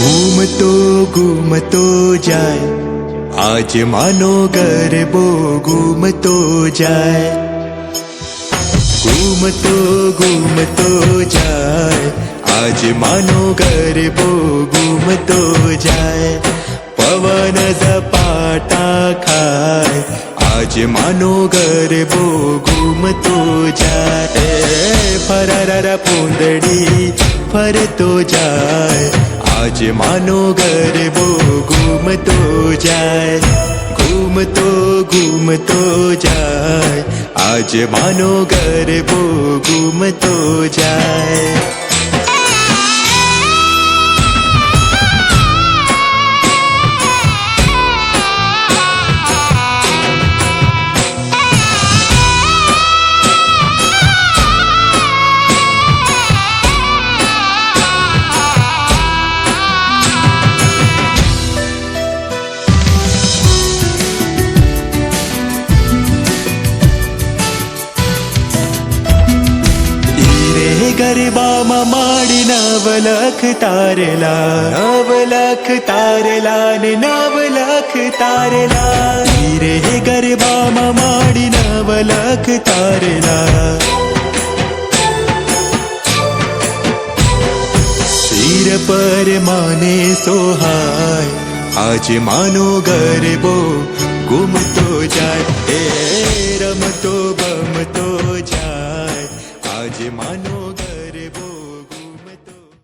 घूमतो जाए आज मानो गरबो घूमतो जाए। घूमतो जाए आज मानो गरबो घूमतो जाए। पवन झपाटा खाए आज मानो गरबो घूमतो जाए। फरारा पूंदड़ी फरतो जाए आज मानो गरबो घूमतो जाए। घूमतो जाए आज मानो गरबो घूमतो जाए। गरबाમાં માડી નવલખ તારેલા ને નવલખ તારેલા। રે ગરબામાં માડી નવલખ તારેલા। સિર પર માને સોહાય आज मानो गरबो घूमतो जाए। रमतो बमतो जाए आज मानो